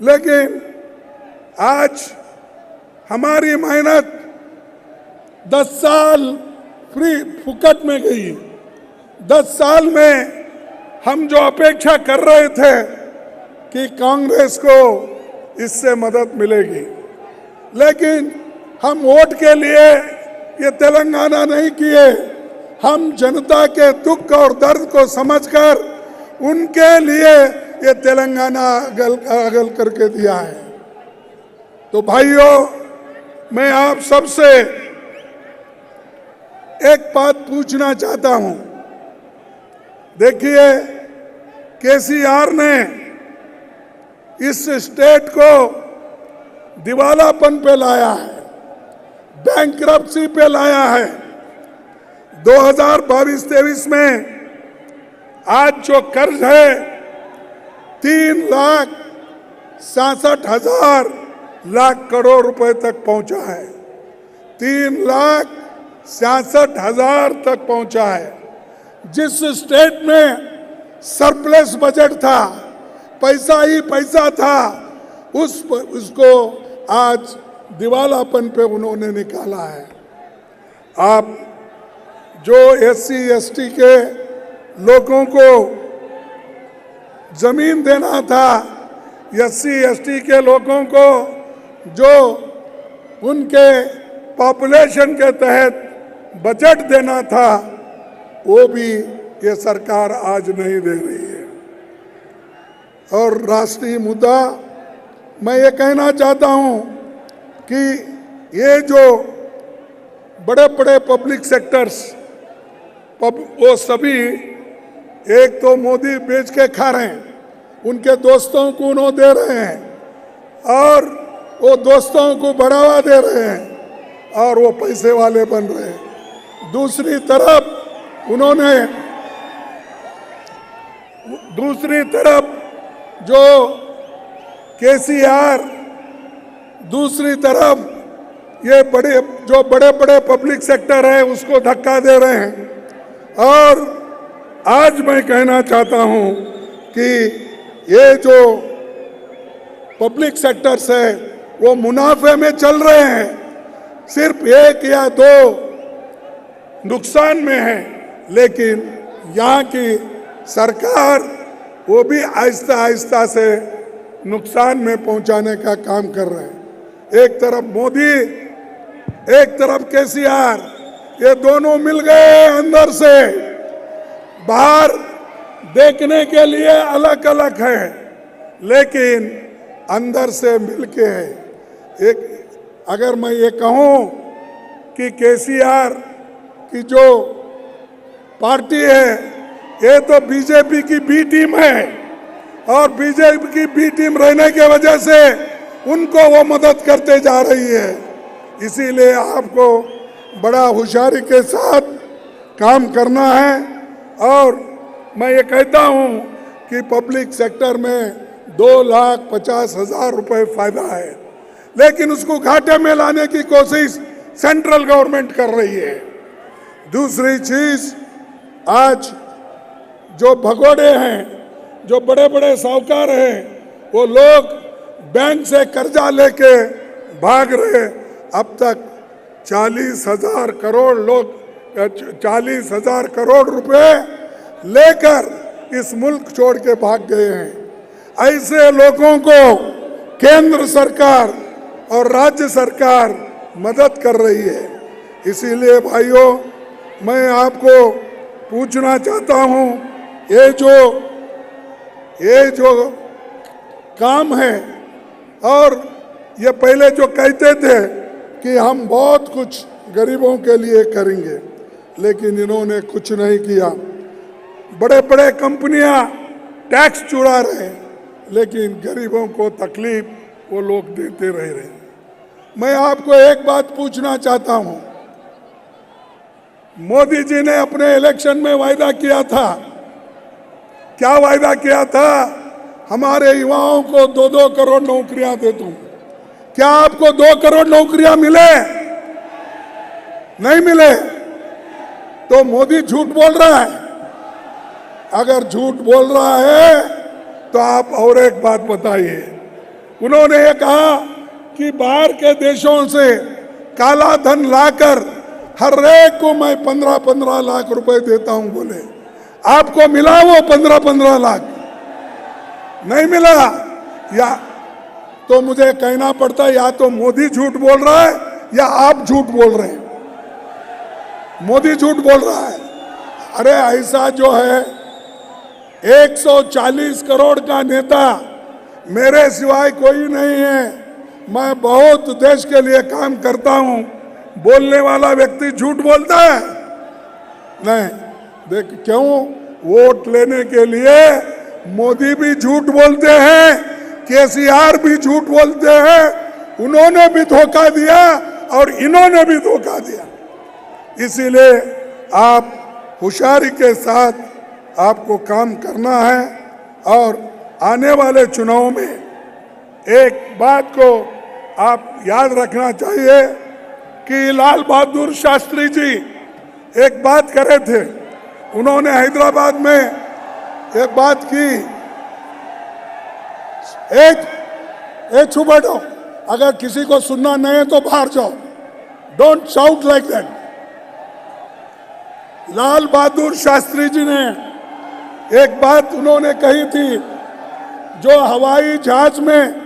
लेकिन आज हमारी मेहनत 10 साल फ्री फुकट में गई। 10 साल में हम जो अपेक्षा कर रहे थे कि कांग्रेस को इससे मदद मिलेगी, लेकिन हम वोट के लिए ये तेलंगाना नहीं किए। हम जनता के दुख और दर्द को समझकर उनके लिए ये तेलंगाना अगल करके दिया है। तो भाइयों, मैं आप सबसे एक बात पूछना चाहता हूं। देखिए, केसीआर ने इस स्टेट को दिवालापन पे लाया है, बैंकरप्सी पे लाया है। 2022-23 में आज जो कर्ज है 3,67,000 लाख करोड़ रुपए तक पहुंचा है। 3,66,000 तक पहुंचा है। जिस स्टेट में सरप्लस बजट था, पैसा ही पैसा था, उसको आज दिवालापन पे उन्होंने निकाला है। आप जो SC/ST के लोगों को जमीन देना था, SC/ST के लोगों को जो उनके पॉपुलेशन के तहत बजट देना था, वो भी ये सरकार आज नहीं दे रही है। और राष्ट्रीय मुद्दा, मैं ये कहना चाहता हूं कि ये जो बड़े बड़े पब्लिक सेक्टर्स, वो सभी एक तो मोदी बेच के खा रहे हैं, उनके दोस्तों को उन्होंने दे रहे हैं और वो दोस्तों को बढ़ावा दे रहे हैं और वो पैसे वाले बन रहे हैं। दूसरी तरफ जो केसीआर, दूसरी तरफ ये बड़े बड़े पब्लिक सेक्टर है, उसको धक्का दे रहे हैं। और आज मैं कहना चाहता हूं कि ये जो पब्लिक सेक्टर्स है वो मुनाफे में चल रहे हैं, सिर्फ 1 या 2 नुकसान में है। लेकिन यहाँ की सरकार वो भी आहिस्ता आहिस्ता से नुकसान में पहुंचाने का काम कर रहे हैं। एक तरफ मोदी, एक तरफ केसीआर, ये दोनों मिल गए अंदर से। बाहर देखने के लिए अलग अलग है, लेकिन अंदर से मिलके है। अगर मैं ये कहूं कि केसीआर की जो पार्टी है, ये तो बीजेपी की बी टीम है, और बीजेपी की बी टीम रहने की वजह से उनको वो मदद करते जा रही है। इसीलिए आपको बड़ा होशियारी के साथ काम करना है। और मैं ये कहता हूं कि पब्लिक सेक्टर में 2,50,000 रुपए फायदा है, लेकिन उसको घाटे में लाने की कोशिश सेंट्रल गवर्नमेंट कर रही है। दूसरी चीज, आज जो भगोड़े हैं, जो बड़े बड़े साहूकार हैं, वो लोग बैंक से कर्जा लेके भाग रहे। अब तक 40,000 करोड़ रुपए लेकर इस मुल्क छोड़ के भाग गए हैं। ऐसे लोगों को केंद्र सरकार और राज्य सरकार मदद कर रही है। इसीलिए भाइयों, मैं आपको पूछना चाहता हूं, ये जो काम है, और ये पहले जो कहते थे कि हम बहुत कुछ गरीबों के लिए करेंगे, लेकिन इन्होंने कुछ नहीं किया। बड़े बड़े कंपनियां टैक्स चुरा रहे हैं, लेकिन गरीबों को तकलीफ वो लोग देते रह रहे हैं। मैं आपको एक बात पूछना चाहता हूं, मोदी जी ने अपने इलेक्शन में वायदा किया था, क्या वायदा किया था? हमारे युवाओं को 2-2 करोड़ नौकरियां दे दूं। क्या आपको 2 करोड़ नौकरियां मिले? नहीं मिले। तो मोदी झूठ बोल रहा है। अगर झूठ बोल रहा है तो आप और एक बात बताइए, उन्होंने ये कहा कि बाहर के देशों से काला धन लाकर हर एक को मैं 15-15 लाख रुपए देता हूं बोले। आपको मिला वो 15-15 लाख? नहीं मिला। या तो मुझे कहना पड़ता है या तो मोदी झूठ बोल रहा है या आप झूठ बोल रहे हैं। मोदी झूठ बोल रहा है। अरे ऐसा जो है 140 करोड़ का नेता मेरे सिवाय कोई नहीं है। मैं बहुत देश के लिए काम करता हूं। बोलने वाला व्यक्ति झूठ बोलता है? नहीं। देख क्यों? वोट लेने के लिए मोदी भी झूठ बोलते हैं, केसीआर भी झूठ बोलते हैं। उन्होंने भी धोखा दिया और इन्होंने भी धोखा दिया। इसीलिए आप होशियारी के साथ आपको काम करना है और आने वाले चुनाव में एक बात को आप याद रखना चाहिए कि लाल बहादुर शास्त्री जी एक बात करे थे। उन्होंने हैदराबाद में एक बात की, एक छू बैठो, अगर किसी को सुनना नहीं है तो बाहर जाओ। Don't shout like that. Lal Bahadur Shastri ji ने एक बात उन्होंने कही थी, जो हवाई जहाज में